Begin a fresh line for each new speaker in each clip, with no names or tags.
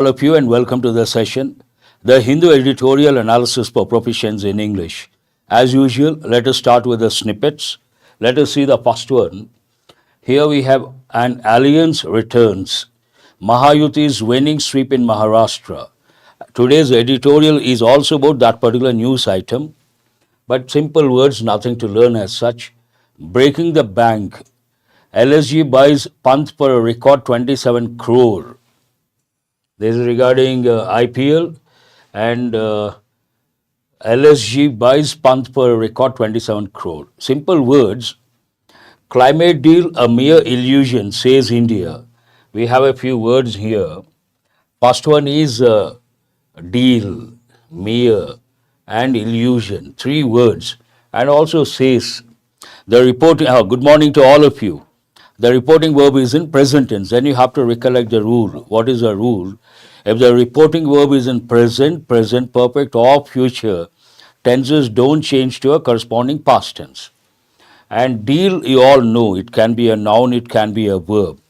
All of you and welcome to the session, the Hindu Editorial Analysis for Proficiency in English. As usual, let us start with the snippets. Let us see the first one. Here we have an alliance returns. Mahayuti's winning sweep in Maharashtra. Today's editorial is also about that particular news item, but simple words, nothing to learn as such. Breaking the bank. LSG buys Pant for a record 27 crore. This is regarding IPL and LSG buys Pant for a record 27 crore. Simple words, climate deal a mere illusion, says India. We have a few words here. First one is deal, mere and illusion, three words. And also says, the reporting, good morning to all of you. The reporting verb is in present tense. Then you have to recollect the rule. What is the rule? If the reporting verb is in present, present perfect or future, tenses don't change to a corresponding past tense. And deal, you all know, it can be a noun, it can be a verb.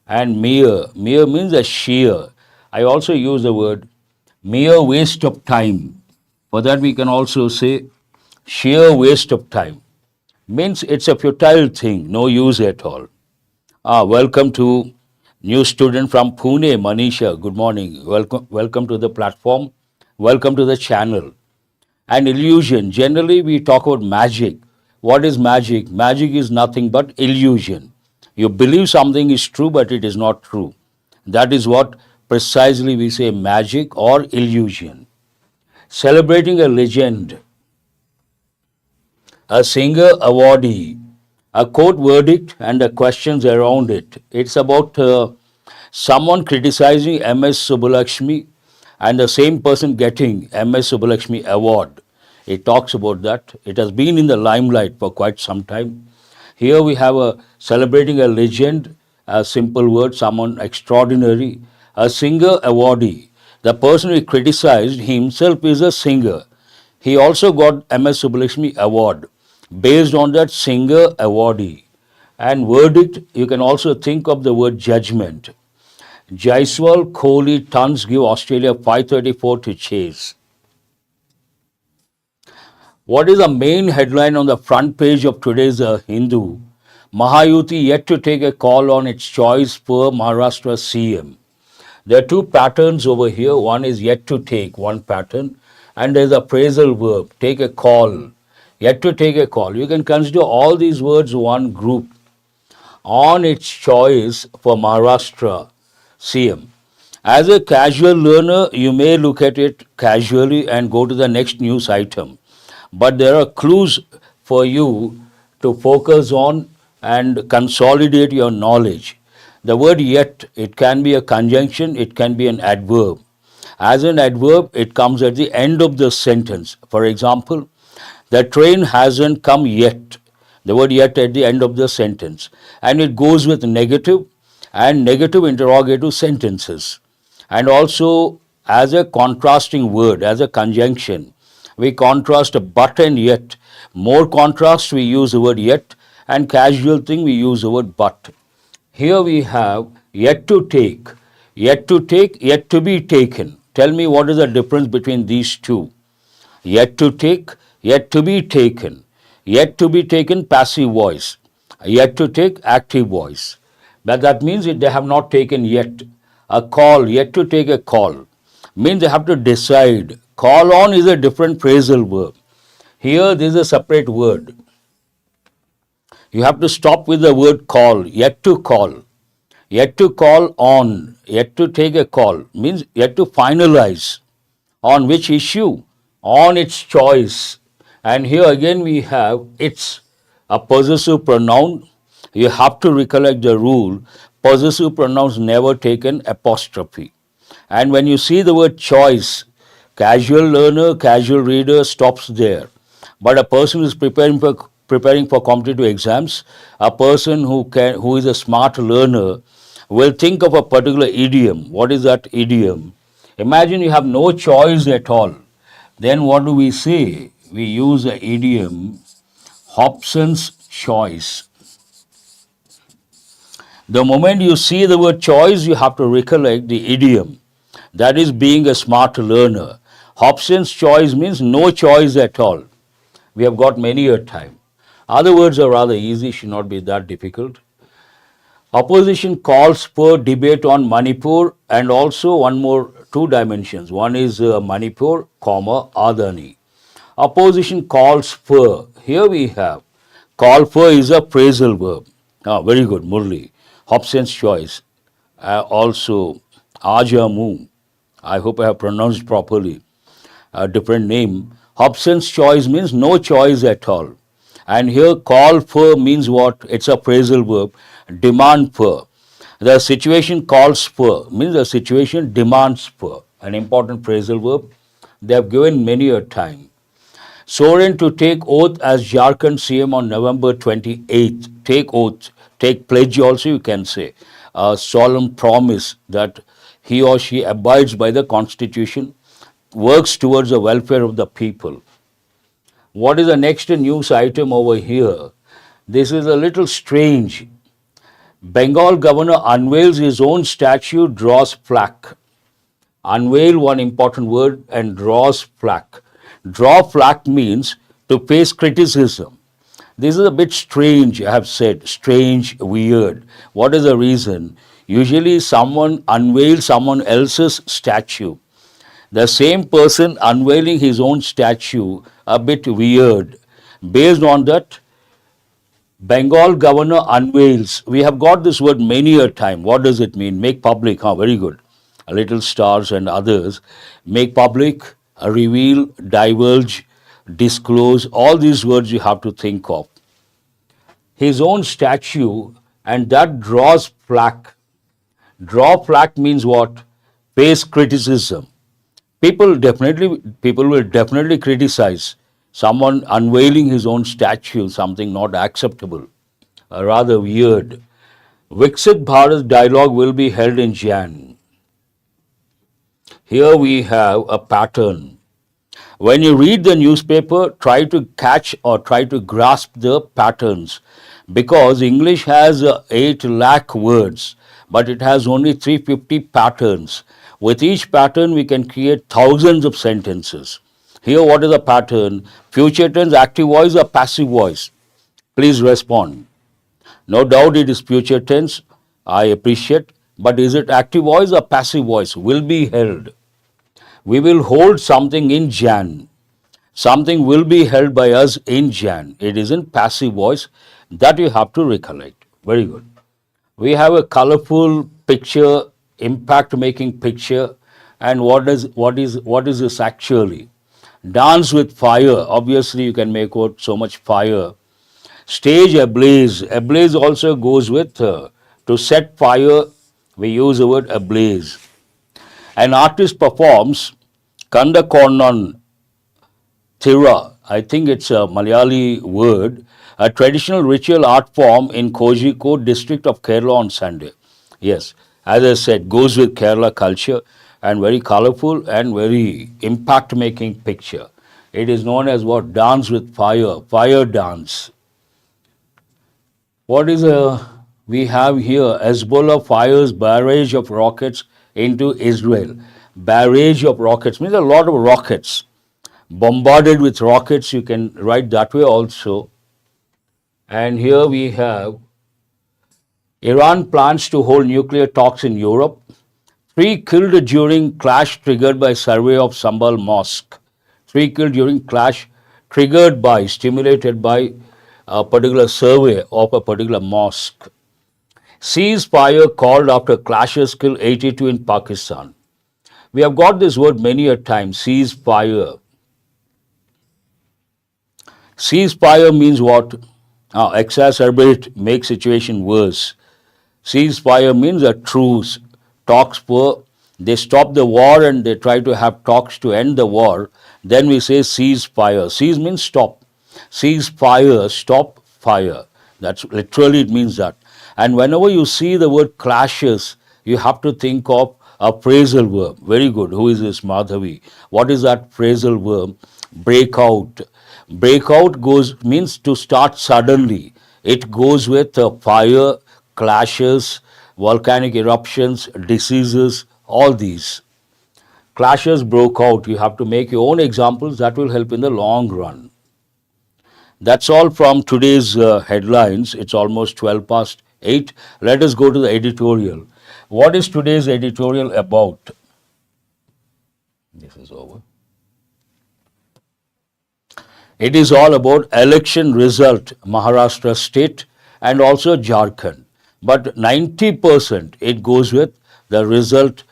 And mere means a sheer. I also use the word mere waste of time. For that we can also say sheer waste of time. Means it's a futile thing, no use at all. Welcome to new student from Pune, Manisha. Good morning. Welcome to the platform. Welcome to the channel. And illusion. Generally, we talk about magic. What is magic? Magic is nothing but illusion. You believe something is true, but it is not true. That is what precisely we say magic or illusion. Celebrating a legend. A singer awardee. A court verdict and the questions around it. It's about someone criticizing MS Subbulakshmi and the same person getting MS Subbulakshmi award. It talks about that. It has been in the limelight for quite some time. Here we have celebrating a legend, a simple word, someone extraordinary. A singer awardee. The person who criticized himself is a singer. He also got MS Subbulakshmi award based on that singer awardee. And verdict, you can also think of the word judgment. Jaiswal, Kohli, tons give Australia 534 to chase. What is the main headline on the front page of today's Hindu? Mahayuti yet to take a call on its choice for Maharashtra CM. There are two patterns over here. One is yet to take, one pattern, and there's a phrasal verb, take a call. Yet to take a call. You can consider all these words one group. On its choice for Maharashtra CM. As a casual learner, you may look at it casually and go to the next news item. But there are clues for you to focus on and consolidate your knowledge. The word yet, it can be a conjunction, it can be an adverb. As an adverb, it comes at the end of the sentence. For example, the train hasn't come yet. The word yet at the end of the sentence. And it goes with negative and negative interrogative sentences. And also as a contrasting word, as a conjunction, we contrast a but and yet. More contrast, we use the word yet, and casual thing, we use the word but. Here we have yet to take, yet to take, yet to be taken. Tell me what is the difference between these two. Yet to take, yet to be taken. Yet to be taken, passive voice. Yet to take, active voice. But that means they have not taken yet. A call, yet to take a call, means they have to decide. Call on is a different phrasal verb. Here, this is a separate word. You have to stop with the word call, yet to call. Yet to call on, yet to take a call, means yet to finalize. On which issue? On its choice. And here again we have it's a possessive pronoun. You have to recollect the rule. Possessive pronouns never take an apostrophe. And when you see the word choice, casual learner, casual reader stops there. But a person who is preparing for competitive exams, a person who is a smart learner will think of a particular idiom. What is that idiom? Imagine you have no choice at all. Then what do we say? We use the idiom Hobson's choice. The moment you see the word choice, you have to recollect the idiom. That is being a smart learner. Hobson's choice means no choice at all. We have got many a time. Other words are rather easy, should not be that difficult. Opposition calls for debate on Manipur and also one more two dimensions. One is Manipur, comma, Adani. Opposition calls for. Here we have call for is a phrasal verb. Very good, Murli. Hobson's choice. Also, Ajamu. I hope I have pronounced properly. A different name. Hobson's choice means no choice at all. And here call for means what? It's a phrasal verb. Demand for. The situation calls for means the situation demands for. An important phrasal verb. They have given many a time. Soren to take oath as Jharkhand CM on November 28th. Take oath. Take pledge also you can say. A solemn promise that he or she abides by the constitution, works towards the welfare of the people. What is the next news item over here? This is a little strange. Bengal governor unveils his own statue, draws plaque. Unveil, one important word, and draws plaque. Draw plaque means to face criticism. This is a bit strange, I have said. Strange, weird. What is the reason? Usually someone unveils someone else's statue. The same person unveiling his own statue, a bit weird. Based on that, Bengal governor unveils. We have got this word many a time. What does it mean? Make public. Very good. Little stars and others. Make public, reveal, divulge, disclose. All these words you have to think of. His own statue, and that draws plaque. Draw plaque means what? Face criticism. People will definitely criticize someone unveiling his own statue, something not acceptable, rather weird. Viksit Bharat dialogue will be held in Jan. Here we have a pattern. When you read the newspaper, try to catch or try to grasp the patterns, because English has 8 lakh words, but it has only 350 patterns. With each pattern, we can create thousands of sentences. Here, what is the pattern? Future tense, active voice or passive voice? Please respond. No doubt it is future tense. I appreciate. But is it active voice or passive voice? Will be held. We will hold something in Jan. Something will be held by us in Jan. It is in passive voice. That you have to recollect. Very good. We have a colorful picture, impact making picture, and what is this actually? Dance with fire. Obviously you can make out so much fire. Stage ablaze. Ablaze also goes with to set fire. We use the word ablaze. An artist performs Kandakornan Thira. I think it's a Malayali word. A traditional ritual art form in Kozhikode district of Kerala on Sunday. Yes, as I said, goes with Kerala culture and very colorful and very impact making picture. It is known as what? Dance with fire, fire dance. What is we have here? Hezbollah fires barrage of rockets into Israel. Barrage of rockets means a lot of rockets. Bombarded with rockets, you can write that way also. And here we have Iran plans to hold nuclear talks in Europe. 3 killed during clash triggered by survey of Sambal Mosque. 3 killed during clash triggered by, stimulated by a particular survey of a particular mosque. Ceasefire called after clashes kill 82 in Pakistan. We have got this word many a time, ceasefire. Ceasefire means what? Exacerbate, make situation worse. Ceasefire means a truce. Talks for, they stop the war and they try to have talks to end the war. Then we say ceasefire. Cease means stop. Ceasefire, stop fire. That's literally it means that. And whenever you see the word clashes, you have to think of a phrasal verb. Very good. Who is this Madhavi? What is that phrasal verb? Break out. Break out means to start suddenly. It goes with fire, clashes, volcanic eruptions, diseases, all these. Clashes broke out. You have to make your own examples. That will help in the long run. That's all from today's headlines. It's almost 12 past 8. Let us go to the editorial. What is today's editorial about? This is over. It is all about election result, Maharashtra state and also Jharkhand. But 90% it goes with the result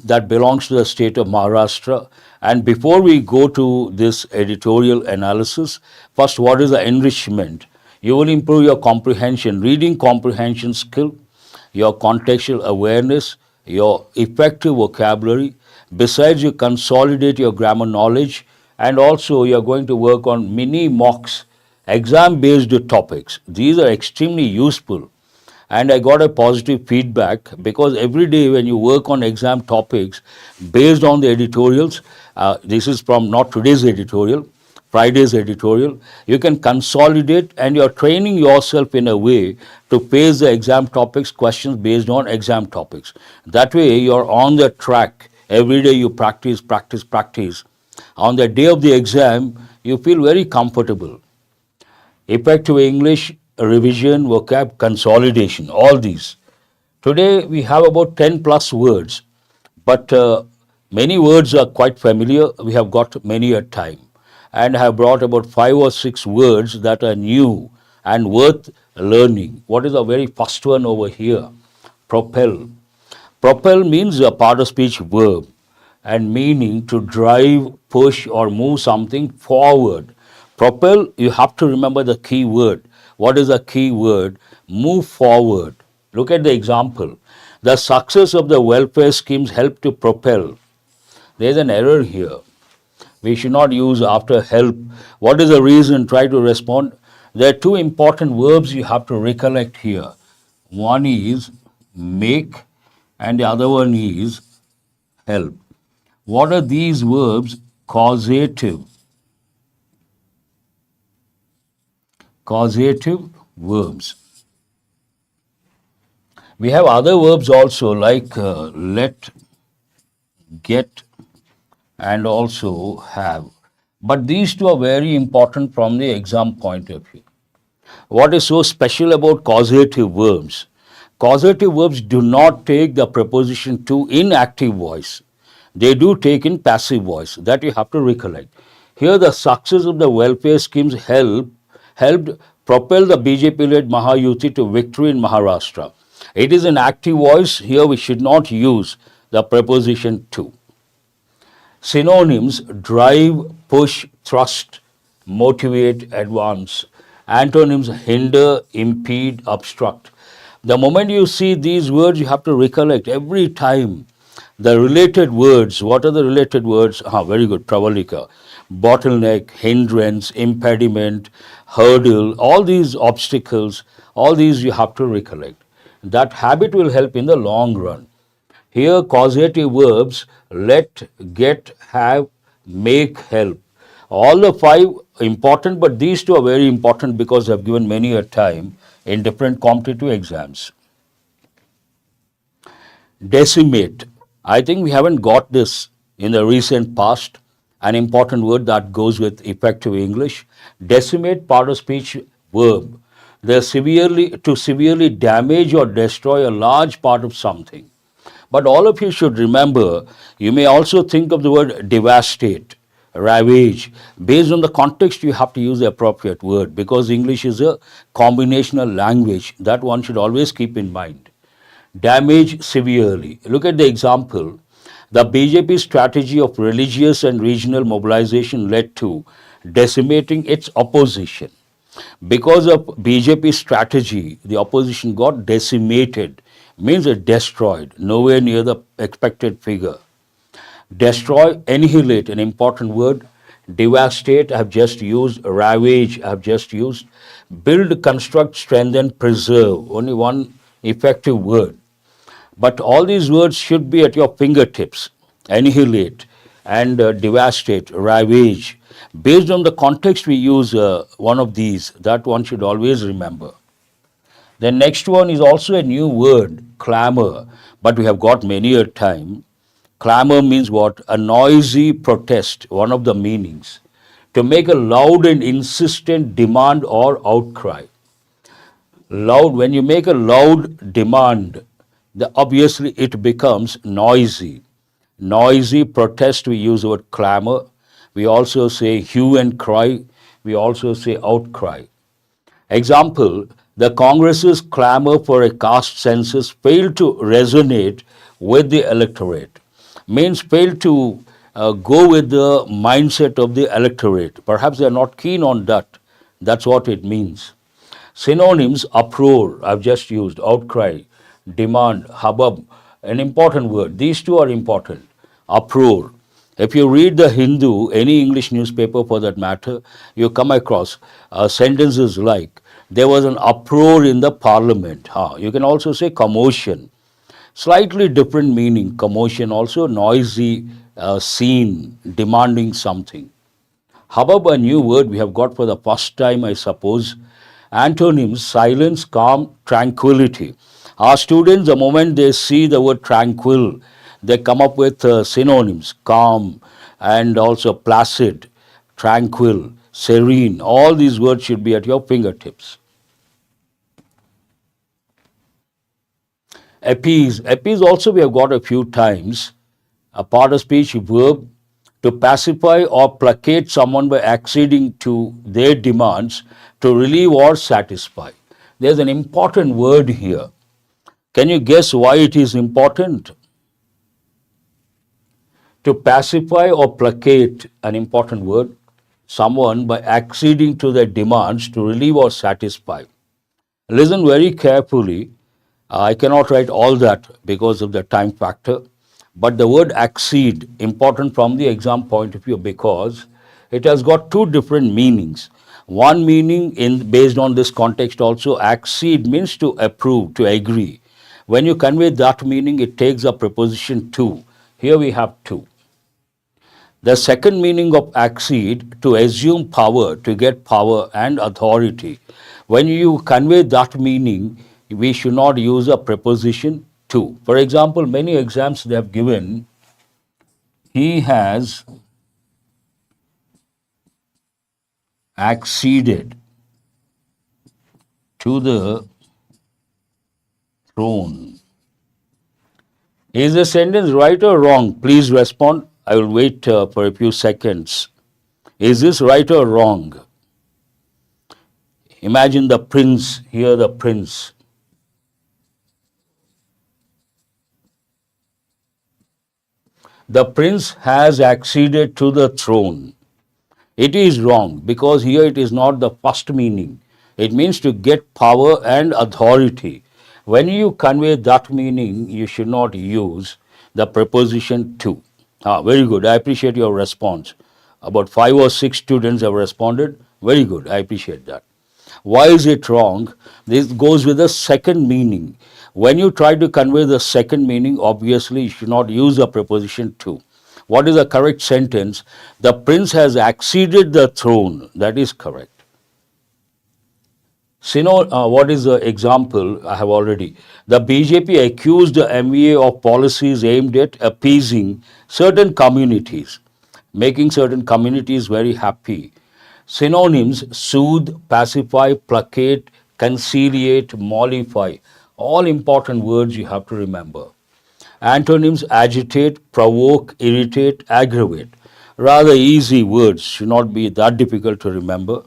that belongs to the state of Maharashtra. And before we go to this editorial analysis, first, what is the enrichment? You will improve your comprehension, reading comprehension skill, your contextual awareness, your effective vocabulary. Besides, you consolidate your grammar knowledge, and also you are going to work on mini mocks, exam based topics. These are extremely useful, and I got a positive feedback because every day when you work on exam topics based on the editorials, this is from not today's editorial, Friday's editorial, you can consolidate and you're training yourself in a way to face the exam topics, questions based on exam topics. That way you're on the track. Every day you practice, practice, practice. On the day of the exam, you feel very comfortable. Effective English, revision, vocab, consolidation, all these. Today we have about 10 plus words, but many words are quite familiar. We have got many a time, and I have brought about 5 or 6 words that are new and worth learning. What is the very first one over here? Propel. Propel means a part of speech verb and meaning to drive, push, or move something forward. Propel, you have to remember the key word. What is the key word? Move forward. Look at the example. The success of the welfare schemes help to propel. There is an error here. We should not use after help. What is the reason? Try to respond. There are 2 important verbs you have to recollect here. One is make and the other one is help. What are these verbs? Causative. Causative verbs. We have other verbs also like let, get, and also have. But these 2 are very important from the exam point of view. What is so special about causative verbs? Causative verbs do not take the preposition to in active voice. They do take in passive voice. That you have to recollect. Here the success of the welfare schemes helped propel the BJP-led Mahayuti to victory in Maharashtra. It is an active voice. Here we should not use the preposition to. Synonyms: drive, push, thrust, motivate, advance. Antonyms: hinder, impede, obstruct. The moment you see these words, you have to recollect every time the related words. What are the related words? Very good. Pravalika. Bottleneck, hindrance, impediment, hurdle, all these obstacles, all these you have to recollect. That habit will help in the long run. Here, causative verbs: let, get, have, make, help. All the 5 important, but these 2 are very important because I've given many a time in different competitive exams. Decimate. I think we haven't got this in the recent past. An important word that goes with effective English. Decimate, part of speech verb. They severely damage or destroy a large part of something. But all of you should remember, you may also think of the word devastate, ravage. Based on the context, you have to use the appropriate word because English is a combinational language. That one should always keep in mind. Damage severely. Look at the example. The BJP strategy of religious and regional mobilization led to decimating its opposition. Because of BJP strategy, the opposition got decimated, means it destroyed, nowhere near the expected figure. Destroy, annihilate, an important word. Devastate, I have just used. Ravage, I have just used. Build, construct, strengthen, preserve, only one effective word. But all these words should be at your fingertips. Annihilate and devastate, ravage. Based on the context, we use one of these. That one should always remember. The next one is also a new word, clamor, but we have got many a time. Clamor means what? A noisy protest, one of the meanings. To make a loud and insistent demand or outcry. Loud, when you make a loud demand, obviously it becomes noisy. Noisy protest, we use the word clamor. We also say hue and cry. We also say outcry. Example, the Congress's clamor for a caste census failed to resonate with the electorate. Means failed to go with the mindset of the electorate. Perhaps they are not keen on that. That's what it means. Synonyms, uproar, I've just used, outcry, demand, hubbub, an important word. These two are important. Uproar. If you read the Hindu, any English newspaper for that matter, you come across sentences like, there was an uproar in the parliament. You can also say commotion. Slightly different meaning. Commotion also noisy scene, demanding something. Hubbub, a new word we have got for the first time, I suppose. Antonyms, silence, calm, tranquility. Our students, the moment they see the word tranquil, they come up with synonyms, calm and also placid, tranquil, serene. All these words should be at your fingertips. Appease. Appease also we have got a few times. A part of speech verb, to pacify or placate someone by acceding to their demands, to relieve or satisfy. There's an important word here. Can you guess why it is important? To pacify or placate, an important word, someone by acceding to their demands, to relieve or satisfy. Listen very carefully. I cannot write all that because of the time factor. But the word accede, important from the exam point of view because it has got two different meanings. One meaning based on this context also, accede means to approve, to agree. When you convey that meaning, it takes a preposition to. Here we have to. The second meaning of accede, to assume power, to get power and authority. When you convey that meaning, we should not use a preposition to. For example, many exams they have given, he has acceded to the throne. Is the sentence right or wrong? Please respond. I will wait for a few seconds. Is this right or wrong? Imagine the prince, here the prince. The prince has acceded to the throne. It is wrong because here it is not the first meaning. It means to get power and authority. When you convey that meaning, you should not use the preposition to. Very good. I appreciate your response. About 5 or 6 students have responded. Very good. I appreciate that. Why is it wrong? This goes with the second meaning. When you try to convey the second meaning, obviously you should not use the preposition to. What is the correct sentence? The prince has acceded the throne. That is correct. What is the example? I have already. The BJP accused the MVA of policies aimed at appeasing certain communities, making certain communities very happy. Synonyms, soothe, pacify, placate, conciliate, mollify. All important words you have to remember. Antonyms, agitate, provoke, irritate, aggravate. Rather easy words, should not be that difficult to remember.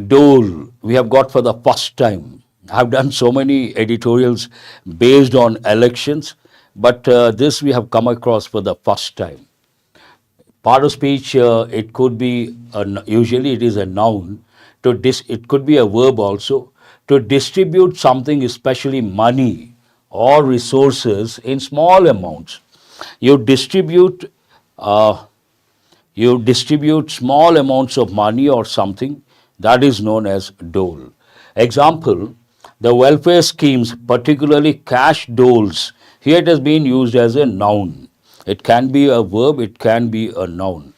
Dole, we have got for the first time. I have done so many editorials based on elections, but this we have come across for the first time. Part of speech, it could be, usually it is a noun. It could be a verb also. To distribute something, especially money or resources, in small amounts. You distribute small amounts of money or something, that is known as dole. Example, the welfare schemes, particularly cash doles, here it has been used as a noun. It can be a verb, it can be a noun.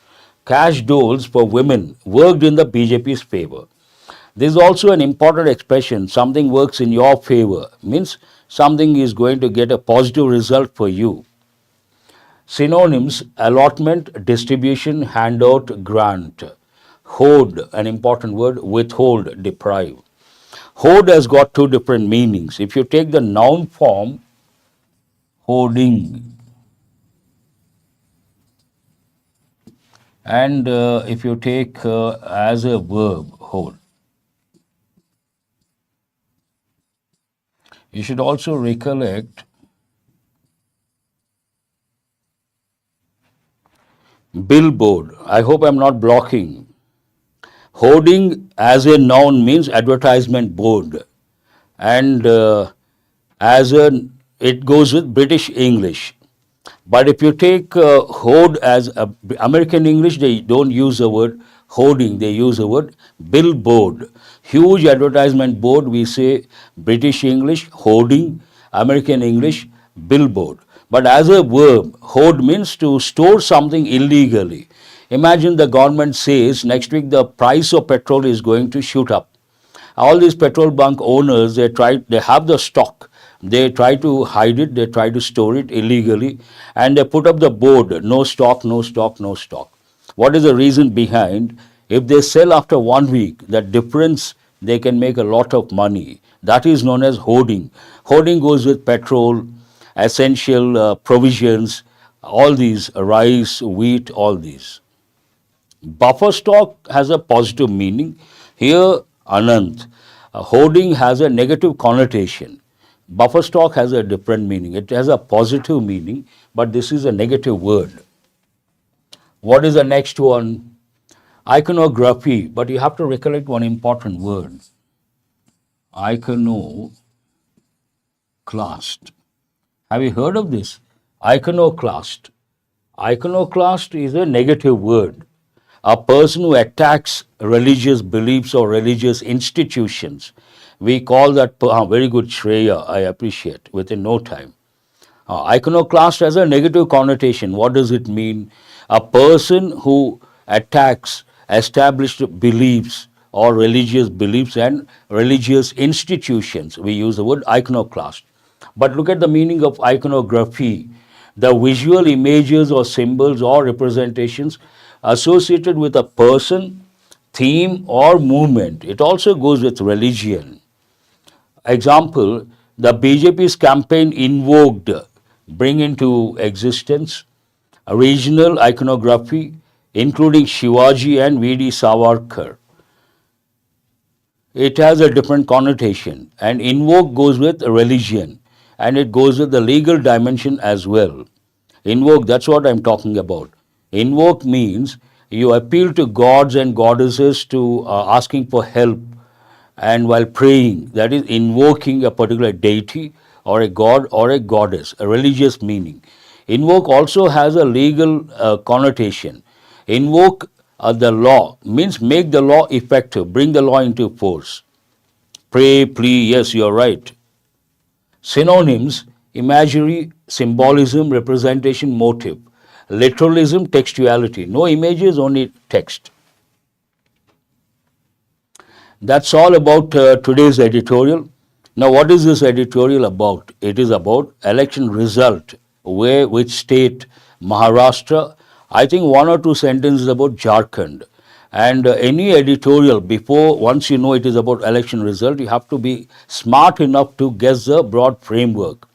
Cash doles for women worked in the BJP's favor. This is also an important expression, something works in your favor. Means something is going to get a positive result for you. Synonyms: allotment, distribution, handout, grant. Hoard, an important word, withhold, deprive. Hoard has got two different meanings. If you take the noun form, hoarding, and if you take as a verb, hoard, you should also recollect billboard. I hope I'm not blocking. Hoarding as a noun means advertisement board, and as a it goes with British English. But if you take hoard as American English, they don't use the word hoarding, they use the word billboard. Huge advertisement board, we say British English, hoarding, American English, billboard. But as a verb, hoard means to store something illegally. Imagine the government says next week the price of petrol is going to shoot up. All these petrol bunk owners, they have the stock, they try to hide it, they try to store it illegally, and they put up the board, no stock, no stock, no stock. What is the reason behind? If they sell after 1 week, the difference, they can make a lot of money. That is known as hoarding. Hoarding goes with petrol, essential provisions, all these, rice, wheat, all these. Buffer stock has a positive meaning. Here, Anant, hoarding has a negative connotation. Buffer stock has a different meaning. It has a positive meaning, but this is a negative word. What is the next one? Iconography, but you have to recollect one important word. Iconoclast. Have you heard of this? Iconoclast. Iconoclast is a negative word. A person who attacks religious beliefs or religious institutions. We call that, very good Shreya, I appreciate, within no time. Iconoclast has a negative connotation. What does it mean? A person who attacks established beliefs or religious beliefs and religious institutions. We use the word iconoclast. But look at the meaning of iconography. The visual images or symbols or representations associated with a person, theme, or movement. It also goes with religion. Example, the BJP's campaign invoked, bring into existence, a regional iconography, including Shivaji and V.D. Savarkar. It has a different connotation, and invoke goes with religion, and it goes with the legal dimension as well. Invoke, that's what I'm talking about. Invoke means you appeal to gods and goddesses to asking for help, and while praying, that is invoking a particular deity or a god or a goddess, a religious meaning. Invoke also has a legal connotation. Invoke the law means make the law effective, bring the law into force. Pray, plea, yes, you're right. Synonyms: imagery, symbolism, representation, motive. Literalism, textuality. No images, only text. That's all about today's editorial. Now, what is this editorial about? It is about election result. Which state? Maharashtra. I think one or two sentences about Jharkhand. And any editorial, once you know it is about election result, you have to be smart enough to guess the broad framework.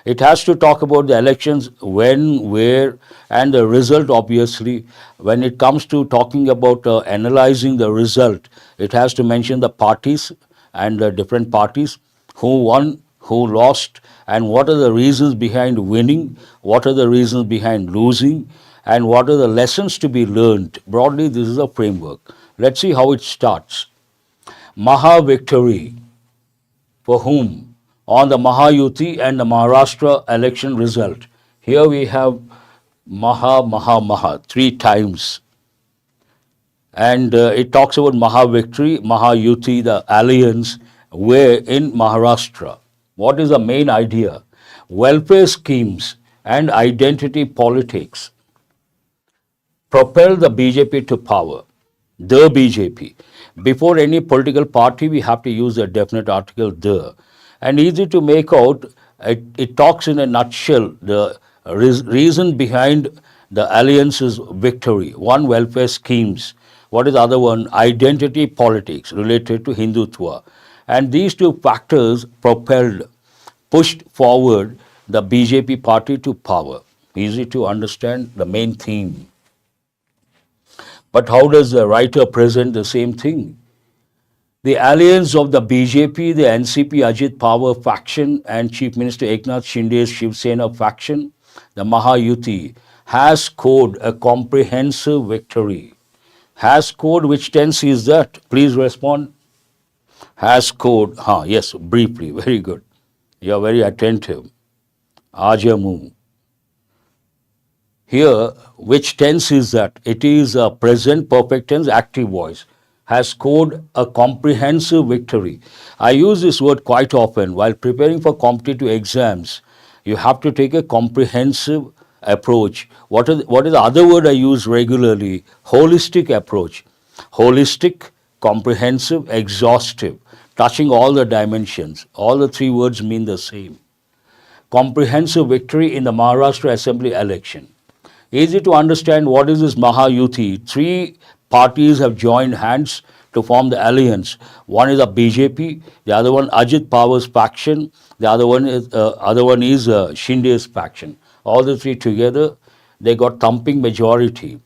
It has to talk about the elections, when, where, and the result, obviously. When it comes to talking about analyzing the result, it has to mention the parties and the different parties, who won, who lost, and what are the reasons behind winning, what are the reasons behind losing, and what are the lessons to be learned. Broadly, this is a framework. Let's see how it starts. Maha victory. For whom? On the Mahayuti and the Maharashtra election result. Here we have Maha, 3 times. And it talks about Maha victory, Mahayuti, the alliance, where in Maharashtra. What is the main idea? Welfare schemes and identity politics propel the BJP to power. The BJP. Before any political party, we have to use a definite article, the. and easy to make out. It talks in a nutshell the reason behind the alliance's victory. One, welfare schemes. What is the other one? Identity politics related to Hindutva. And these two factors pushed forward the BJP party to power. Easy to understand the main theme. But how does the writer present the same thing? The alliance of the BJP, the NCP Ajit Pawar faction and Chief Minister Eknath Shinde's Shiv Sena faction, the Mahayuti, has scored a comprehensive victory. Has scored, which tense is that? Please respond. Has scored, yes, briefly, very good. You are very attentive. Ajamu. Here, which tense is that? It is a present perfect tense, active voice. Has scored a comprehensive victory. I use this word quite often. While preparing for competitive exams, you have to take a comprehensive approach. What is the other word I use regularly? Holistic approach. Holistic, comprehensive, exhaustive, touching all the dimensions. All the three words mean the same. Comprehensive victory in the Maharashtra Assembly election. Easy to understand what is this Mahayuti. Three parties have joined hands to form the alliance. One is the BJP, the other one Ajit Pawar's faction, the other one is Shinde's faction. All the three together, they got thumping majority.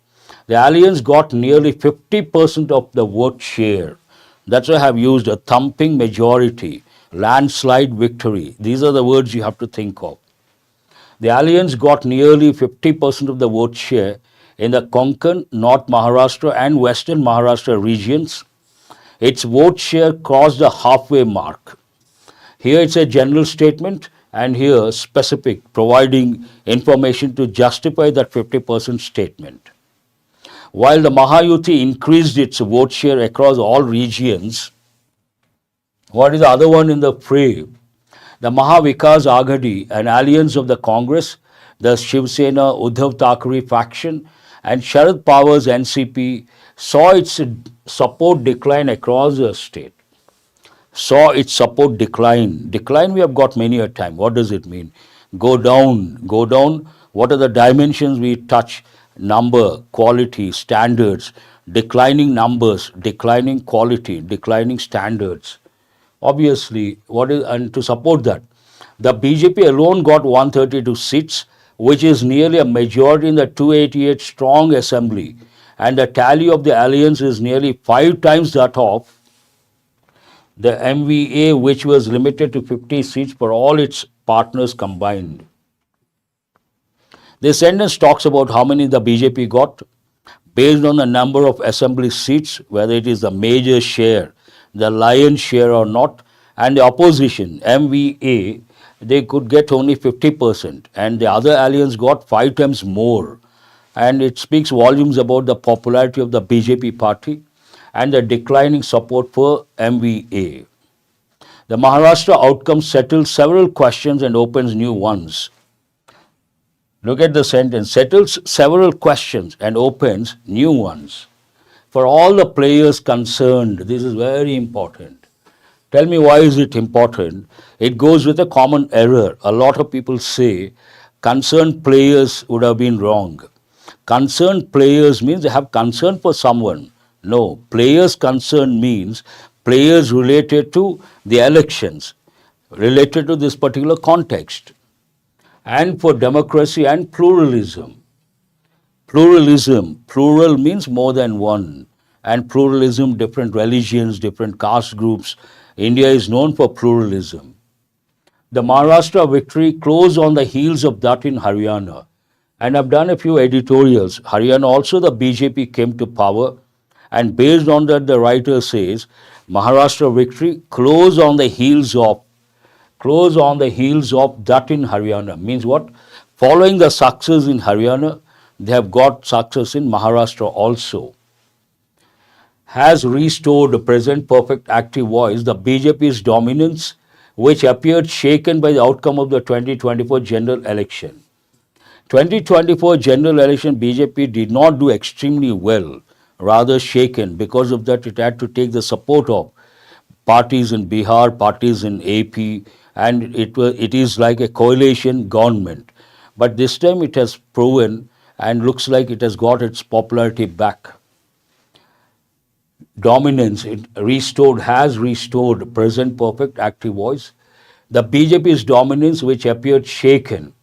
The alliance got nearly 50% of the vote share. That's why I have used a thumping majority, landslide victory. These are the words you have to think of. The alliance got nearly 50% of the vote share in the Konkan, North Maharashtra and Western Maharashtra regions. Its vote share crossed the halfway mark. Here it's a general statement and here specific, providing information to justify that 50% statement. While the Mahayuti increased its vote share across all regions, what is the other one in the fray? The Mahavikas Aghadi, an alliance of the Congress, the Shiv Sena Uddhav Thackeray faction, and Sharad Pawar's NCP, saw its support decline across the state. Saw its support decline. Decline we have got many a time. What does it mean? Go down. Go down. What are the dimensions we touch? Number, quality, standards, declining numbers, declining quality, declining standards. Obviously, and to support that, the BJP alone got 132 seats, which is nearly a majority in the 288 strong assembly, and the tally of the alliance is nearly 5 times that of the MVA, which was limited to 50 seats for all its partners combined. This sentence talks about how many the BJP got based on the number of assembly seats, whether it is the major share, the lion's share or not, and the opposition, MVA, they could get only 50%, and the other alliance got 5 times more. And it speaks volumes about the popularity of the BJP party and the declining support for MVA. The Maharashtra outcome settles several questions and opens new ones. Look at the sentence, settles several questions and opens new ones. For all the players concerned, this is very important. Tell me why is it important? It goes with a common error. A lot of people say concerned players would have been wrong. Concerned players means they have concern for someone. No, players concerned means players related to the elections, related to this particular context, and for democracy and pluralism. Pluralism, plural means more than one, and pluralism, different religions, different caste groups. India is known for pluralism. The Maharashtra victory closed on the heels of that in Haryana. And I've done a few editorials. Haryana also the BJP came to power, and based on that the writer says Maharashtra victory closed on the heels of that in Haryana. Means what? Following the success in Haryana, they have got success in Maharashtra also. Has restored the present perfect active voice, the BJP's dominance, which appeared shaken by the outcome of the 2024 general election. 2024 general election, BJP did not do extremely well, rather shaken. Because of that, it had to take the support of parties in Bihar, parties in AP, and it is like a coalition government. But this time it has proven and looks like it has got its popularity back. Dominance, has restored present perfect active voice. The BJP's dominance, which appeared shaken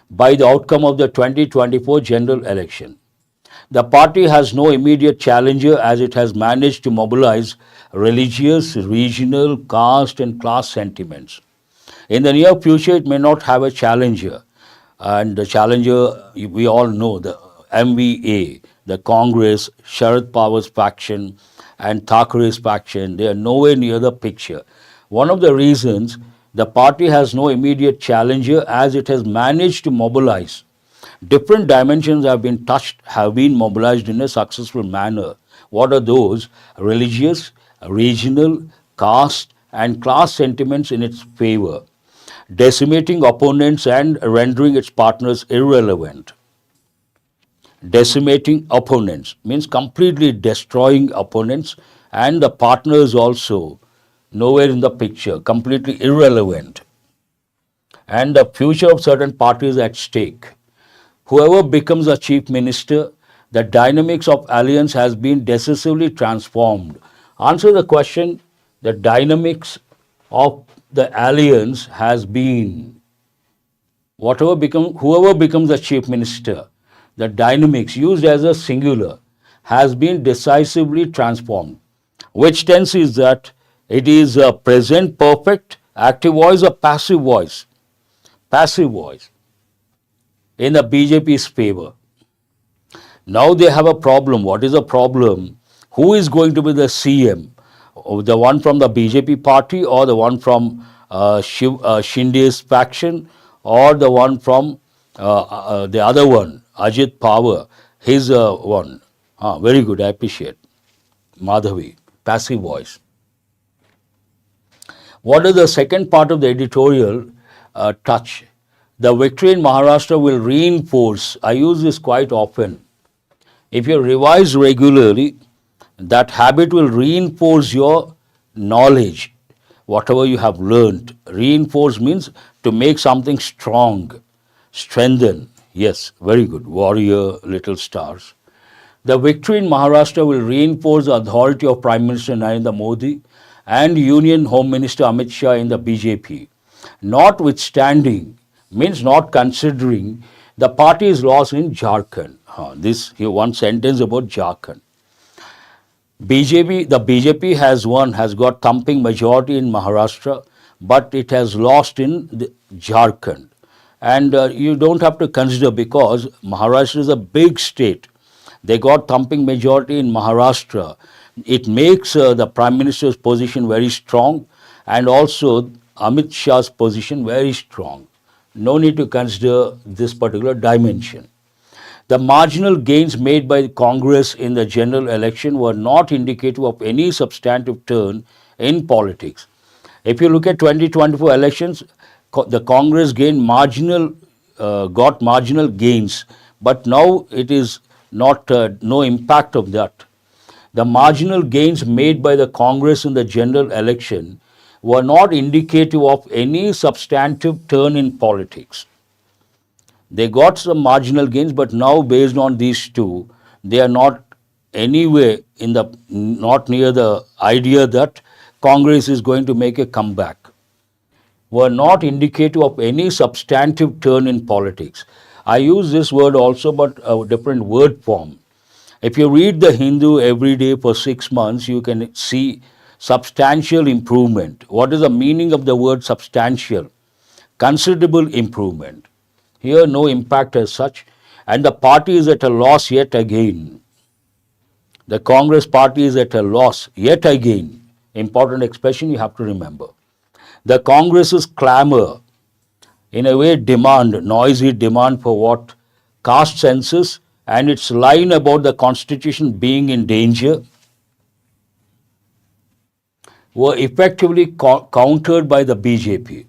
by the outcome of the 2024 general election. The party has no immediate challenger as it has managed to mobilize religious, regional, caste and class sentiments. In the near future, it may not have a challenger. And the challenger, we all know, the MVA, the Congress, Sharad Pawar's faction and Thackeray's faction, they are nowhere near the picture. One of the reasons the party has no immediate challenger as it has managed to mobilize. Different dimensions have been touched, have been mobilized in a successful manner. What are those? Religious, regional, caste and class sentiments in its favor, decimating opponents and rendering its partners irrelevant. Decimating opponents means completely destroying opponents, and the partners also nowhere in the picture, completely irrelevant. And the future of certain parties at stake. Whoever becomes a chief minister, the dynamics of alliance has been decisively transformed. Answer the question, the dynamics of the alliance has been, whoever becomes the chief minister, the dynamics used as a singular has been decisively transformed. Which tense is that? It is a present perfect, active voice or passive voice? Passive voice in the BJP's favor. Now they have a problem. What is the problem? Who is going to be the CM? The one from the BJP party or the one from Shinde's faction or the one from the other one, Ajit Pawar, his one. Very good, I appreciate. Madhavi, passive voice. What is the second part of the editorial touch? The victory in Maharashtra will reinforce, I use this quite often. If you revise regularly, that habit will reinforce your knowledge, whatever you have learned. Reinforce means to make something strong, strengthen. Yes, very good. Warrior, little stars. The victory in Maharashtra will reinforce the authority of Prime Minister Narendra Modi and Union Home Minister Amit Shah in the BJP. Notwithstanding, means not considering, the party's loss in Jharkhand. Here one sentence about Jharkhand. The BJP has got thumping majority in Maharashtra, but it has lost in Jharkhand. And you don't have to consider because Maharashtra is a big state. They got thumping majority in Maharashtra. It makes the Prime Minister's position very strong and also Amit Shah's position very strong. No need to consider this particular dimension. The marginal gains made by Congress in the general election were not indicative of any substantive turn in politics. If you look at 2024 elections, the Congress got marginal gains, but now it is not no impact of that. The marginal gains made by the Congress in the general election were not indicative of any substantive turn in politics. They got some marginal gains, but now based on these two, they are not anywhere not near the idea that Congress is going to make a comeback. Were not indicative of any substantive turn in politics. I use this word also, but a different word form. If you read the Hindu every day for 6 months, you can see substantial improvement. What is the meaning of the word substantial? Considerable improvement. Here no impact as such, and the party is at a loss yet again. The Congress party is at a loss yet again. Important expression you have to remember. The Congress's clamor, in a way noisy demand for what? Caste census and its line about the constitution being in danger were effectively countered by the BJP.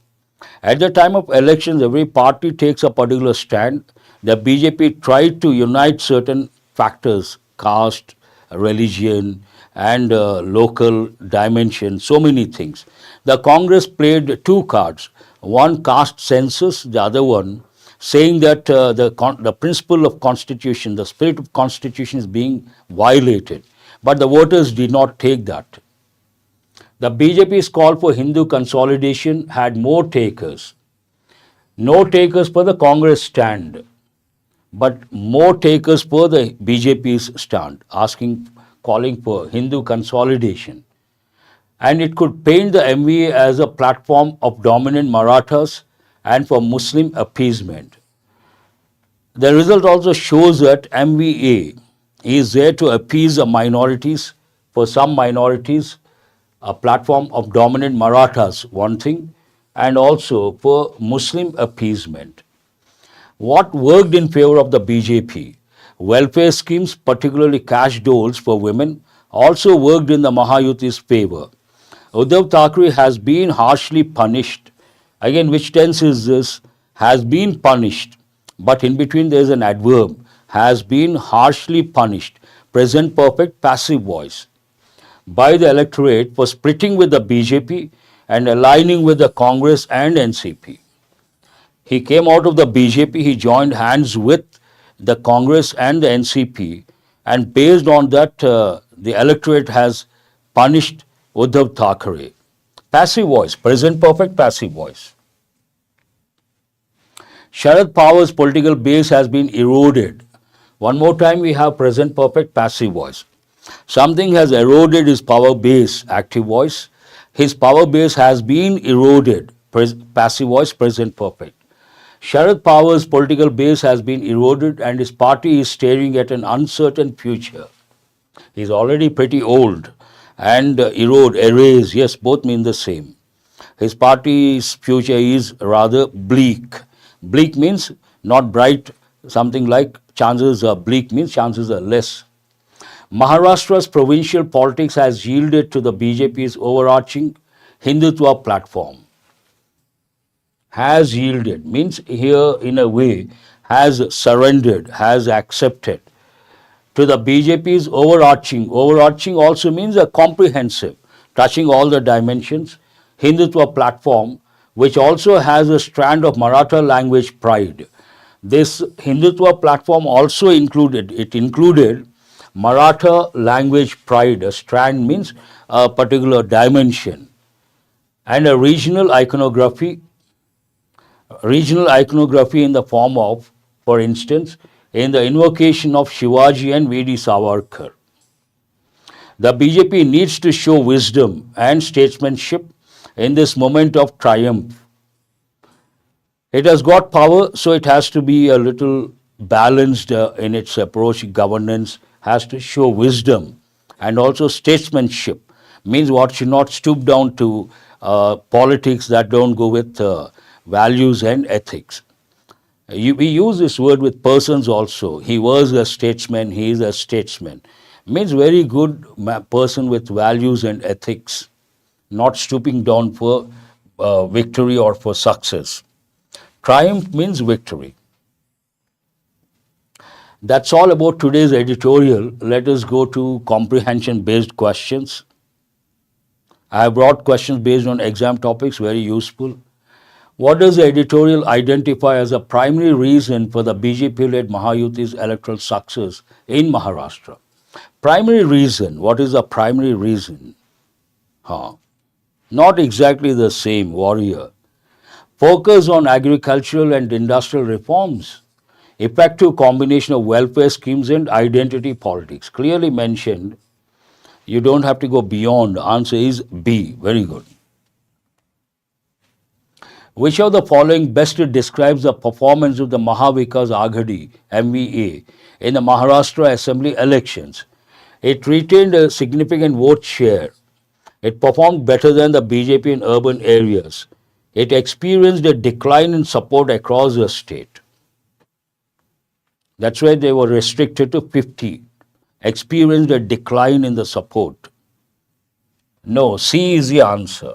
At the time of elections, every party takes a particular stand. The BJP tried to unite certain factors, caste, religion, and local dimension, so many things. The Congress played two cards, one caste census, the other one saying that the principle of constitution, the spirit of constitution is being violated. But the voters did not take that. The BJP's call for Hindu consolidation had more takers. No takers per the Congress stand, but more takers per the BJP's stand, calling for Hindu consolidation. And it could paint the MVA as a platform of dominant Marathas and for Muslim appeasement. The result also shows that MVA is there to appease the minorities. For some minorities, a platform of dominant Marathas, one thing, and also for Muslim appeasement. What worked in favor of the BJP? Welfare schemes, particularly cash doles for women, also worked in the Mahayuti's favor. Uddhav Thackeray has been harshly punished. Again, which tense is this? Has been punished. But in between there is an adverb. Has been harshly punished. Present perfect passive voice. By the electorate for splitting with the BJP and aligning with the Congress and NCP. He came out of the BJP, he joined hands with the Congress and the NCP, and based on that, the electorate has punished Uddhav Thackeray. Passive voice, present perfect passive voice. Sharad Pawar's political base has been eroded. One more time we have present perfect passive voice. Something has eroded his power base, active voice. His power base has been eroded, passive voice, present perfect. Sharad Pawar's political base has been eroded and his party is staring at an uncertain future. He's already pretty old. And erase, yes, both mean the same. His party's future is rather bleak. Bleak means not bright, something like chances are bleak means chances are less. Maharashtra's provincial politics has yielded to the BJP's overarching Hindutva platform. Has yielded means here in a way has surrendered, has accepted to the BJP's overarching. Overarching also means a comprehensive, touching all the dimensions, Hindutva platform, which also has a strand of Maratha language pride. This Hindutva platform also included Maratha language pride. A strand means a particular dimension. And a regional iconography in the form of, for instance, in the invocation of Shivaji and V.D. Savarkar. The BJP needs to show wisdom and statesmanship in this moment of triumph. It has got power, so it has to be a little balanced in its approach. Governance has to show wisdom and also statesmanship. Means what should not stoop down to politics that don't go with values and ethics. We use this word with persons also. He was a statesman, he is a statesman. Means very good person with values and ethics, not stooping down for victory or for success. Triumph means victory. That's all about today's editorial. Let us go to comprehension-based questions. I have brought questions based on exam topics, very useful. What does the editorial identify as a primary reason for the BJP-led Mahayuti's electoral success in Maharashtra? Primary reason, what is the primary reason? Not exactly the same, warrior. Focus on agricultural and industrial reforms. Effective combination of welfare schemes and identity politics. Clearly mentioned, you don't have to go beyond. Answer is B. Very good. Which of the following best describes the performance of the Mahavikas Aghadi, MVA, in the Maharashtra Assembly elections? It retained a significant vote share. It performed better than the BJP in urban areas. It experienced a decline in support across the state. That's why they were restricted to 50. Experienced a decline in the support. No, C is the answer.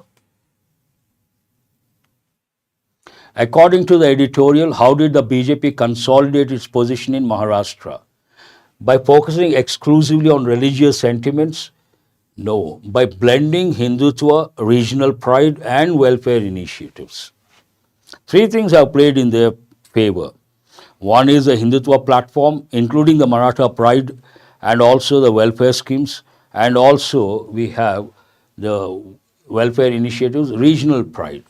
According to the editorial, how did the BJP consolidate its position in Maharashtra? By focusing exclusively on religious sentiments, No, by blending Hindutva, regional pride, and welfare initiatives. Three things have played in their favor. One is the Hindutva platform, including the Maratha pride and also the welfare schemes, and also we have the welfare initiatives, regional pride.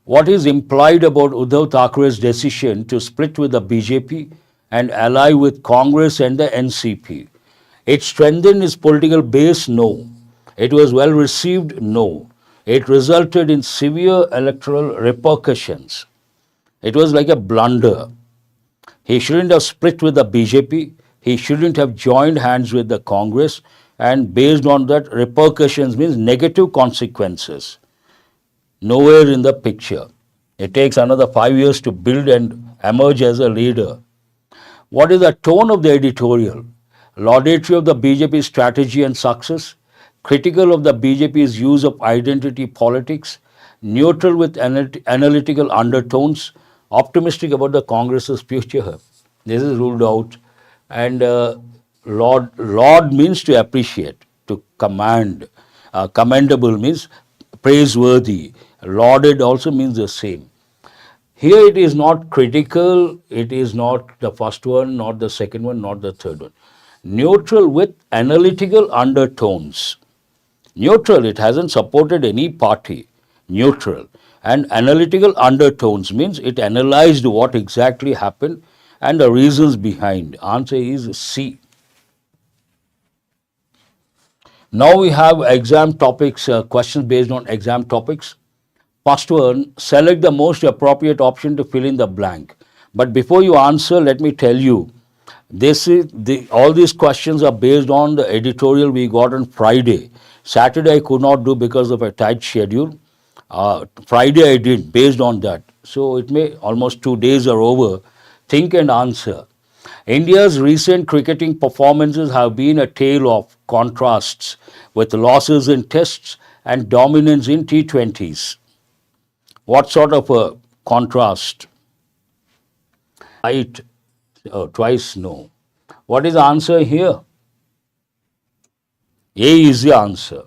What is implied about Uddhav Thackeray's decision to split with the BJP and ally with Congress and the NCP? It strengthened his political base? No. It was well received? No. It resulted in severe electoral repercussions. It was like a blunder. He shouldn't have split with the BJP. He shouldn't have joined hands with the Congress. And based on that, repercussions means negative consequences. Nowhere in the picture. It takes another 5 years to build and emerge as a leader. What is the tone of the editorial? Laudatory of the BJP's strategy and success, critical of the BJP's use of identity politics, neutral with analytical undertones, optimistic about the Congress's future. This is ruled out. And laud means to appreciate, to command. Commendable means praiseworthy. Lauded also means the same. Here it is not critical, it is not the first one, not the second one, not the third one. Neutral with analytical undertones. Neutral, it hasn't supported any party. Neutral. And analytical undertones means it analyzed what exactly happened and the reasons behind. Answer is C. Now we have exam topics, questions based on exam topics. First one, select the most appropriate option to fill in the blank. But before you answer, let me tell you, all these questions are based on the editorial we got on Friday. Saturday I could not do because of a tight schedule. Friday I did based on that. So it may almost 2 days are over. Think and answer. India's recent cricketing performances have been a tale of contrasts with losses in tests and dominance in T20s. What sort of a contrast? Right, twice no. What is the answer here? A is the answer.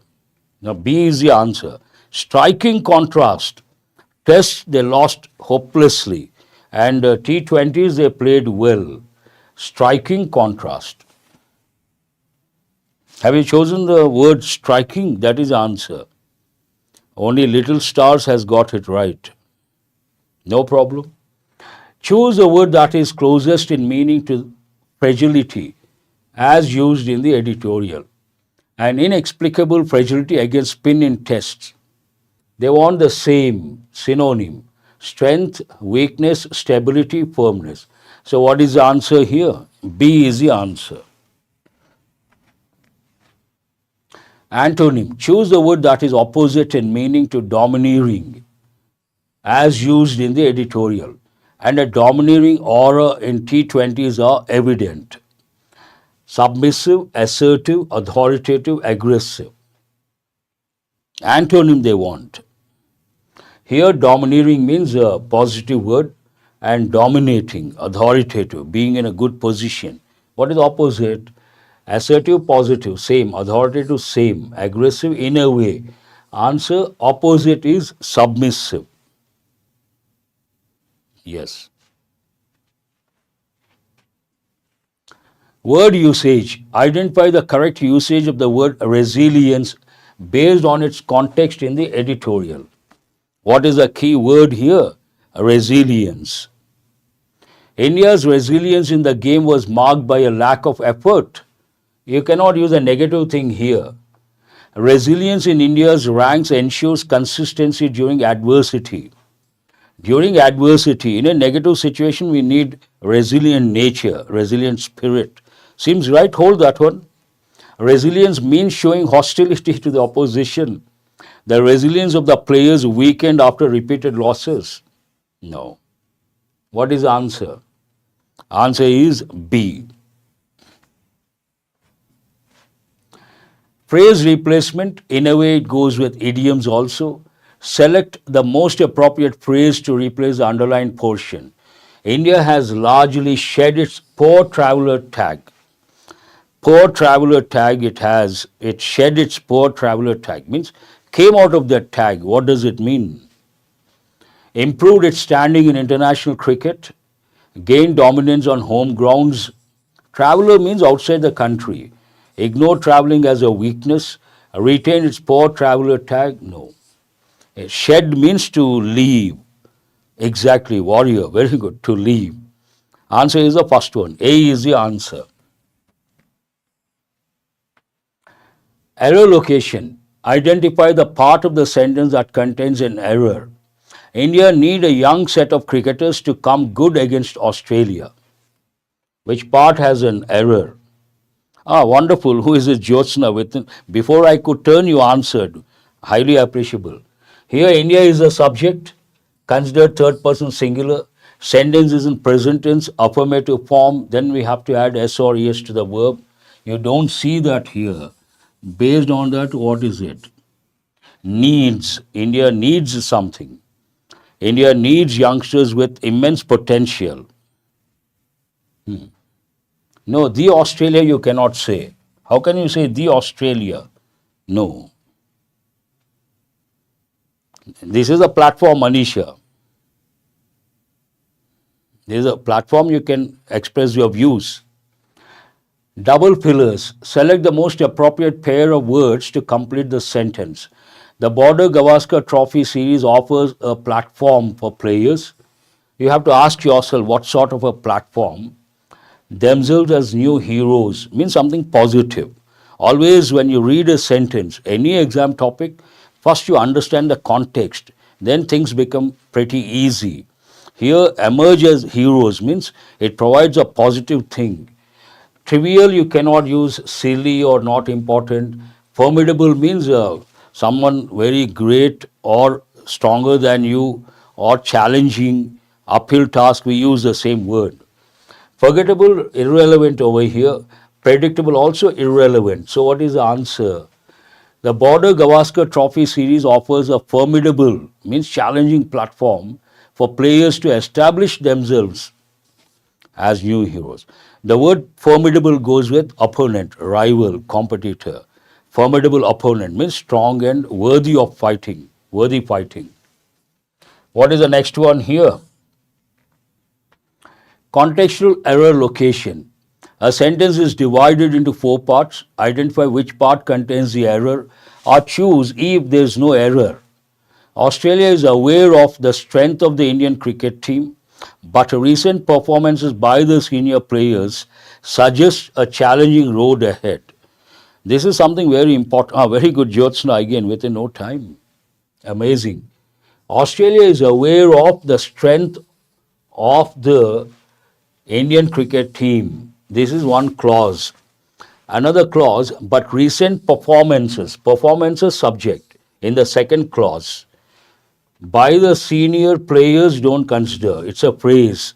Now B is the answer. Striking contrast. Tests they lost hopelessly and T20s they played well. Striking contrast. Have you chosen the word striking? That is the answer. Only Little Stars has got it right. No problem. Choose a word that is closest in meaning to fragility as used in the editorial. An inexplicable fragility against spin in tests. They want the same synonym. Strength, weakness, stability, firmness. So what is the answer here? B is the answer. Antonym. Choose the word that is opposite in meaning to domineering as used in the editorial. And a domineering aura in T20s are evident. Submissive, assertive, authoritative, aggressive. Antonym they want. Here domineering means a positive word and dominating, authoritative, being in a good position. What is opposite? Assertive, positive, same. Authoritative, same. Aggressive, in a way. Answer, opposite is submissive. Yes. Word usage. Identify the correct usage of the word resilience based on its context in the editorial. What is the key word here? Resilience. India's resilience in the game was marked by a lack of effort. You cannot use a negative thing here. Resilience in India's ranks ensures consistency during adversity. During adversity, in a negative situation, we need resilient nature, resilient spirit. Seems right? Hold that one. Resilience means showing hostility to the opposition. The resilience of the players weakened after repeated losses. No. What is the answer? Answer is B. Phrase replacement, in a way it goes with idioms also. Select the most appropriate phrase to replace the underlined portion. India has largely shed its poor traveler tag. poor traveler tag it has, it shed its poor traveler tag, means came out of that tag. What does it mean? Improved its standing in international cricket, gained dominance on home grounds. Traveler means outside the country. Ignore traveling as a weakness. Retain its poor traveler tag? No. Shed means to leave. Exactly, warrior. Very good. To leave. Answer is the first one. A is the answer. Error location. Identify the part of the sentence that contains an error. India need a young set of cricketers to come good against Australia. Which part has an error? Ah, wonderful. Who is this Jyotsna? Before I could turn, you answered. Highly appreciable. Here, India is the subject. Consider third person singular. Sentence is in present tense, affirmative form. Then we have to add S or ES to the verb. You don't see that here. Based on that, what is it? Needs. India needs something. India needs youngsters with immense potential. No, the Australia you cannot say. How can you say the Australia? No. This is a platform, Manisha. This is a platform you can express your views. Double fillers. Select the most appropriate pair of words to complete the sentence. The Border Gavaskar Trophy series offers a platform for players. You have to ask yourself what sort of a platform. Themselves as new heroes means something positive. Always when you read a sentence, any exam topic, first you understand the context, then things become pretty easy. Here, emerge as heroes means it provides a positive thing. Trivial, you cannot use silly or not important. Formidable means someone very great or stronger than you or challenging, uphill task, we use the same word. Forgettable, irrelevant over here. Predictable, also irrelevant. So what is the answer? The Border Gavaskar Trophy series offers a formidable, means challenging platform for players to establish themselves as new heroes. The word formidable goes with opponent, rival, competitor. Formidable opponent means strong and worthy of fighting, worthy fighting. What is the next one here? Contextual error location. A sentence is divided into 4 parts. Identify which part contains the error or choose if there is no error. Australia is aware of the strength of the Indian cricket team, but recent performances by the senior players suggest a challenging road ahead. This is something very important. Very good, Jyotsna, again, within no time. Amazing. Australia is aware of the strength of the Indian cricket team. This is one clause. Another clause, but recent performances subject in the second clause. By the senior players don't consider. It's a phrase.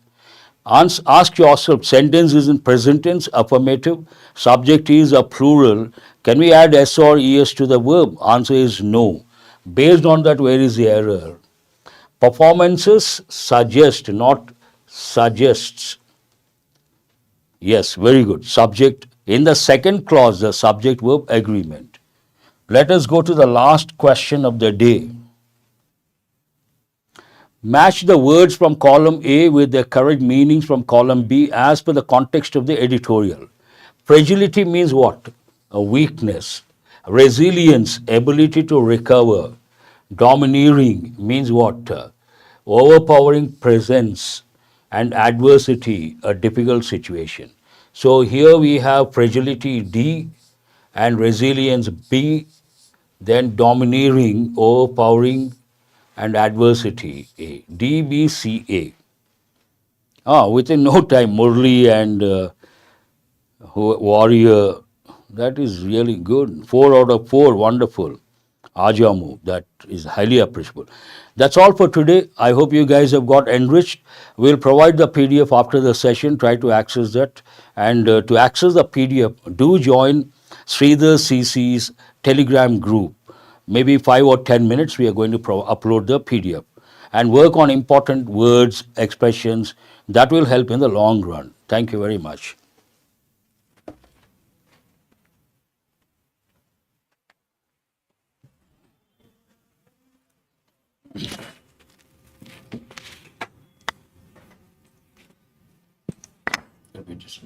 Ask yourself, sentence is in present tense, affirmative, subject is a plural. Can we add S or ES to the verb? Answer is no. Based on that, where is the error? Performances suggest, not suggests. Yes, very good. Subject. In the second clause, the subject verb agreement. Let us go to the last question of the day. Match the words from column A with their correct meanings from column B as per the context of the editorial. Fragility means what? A weakness. Resilience, ability to recover. Domineering means what? Overpowering presence. And adversity, a difficult situation. So here we have fragility D and resilience B, then domineering, overpowering, and adversity A. D, B, C, A. Within no time, Murthy and Warrior, that is really good. 4 out of 4, wonderful. Ajamu, that is highly appreciable. That's all for today. I hope you guys have got enriched. We'll provide the PDF after the session. Try to access that. And to access the PDF, do join SREEDHAR'S CC's Telegram group. Maybe 5 or 10 minutes, we are going to upload the PDF. And work on important words, expressions. That will help in the long run. Thank you very much. Repeat this.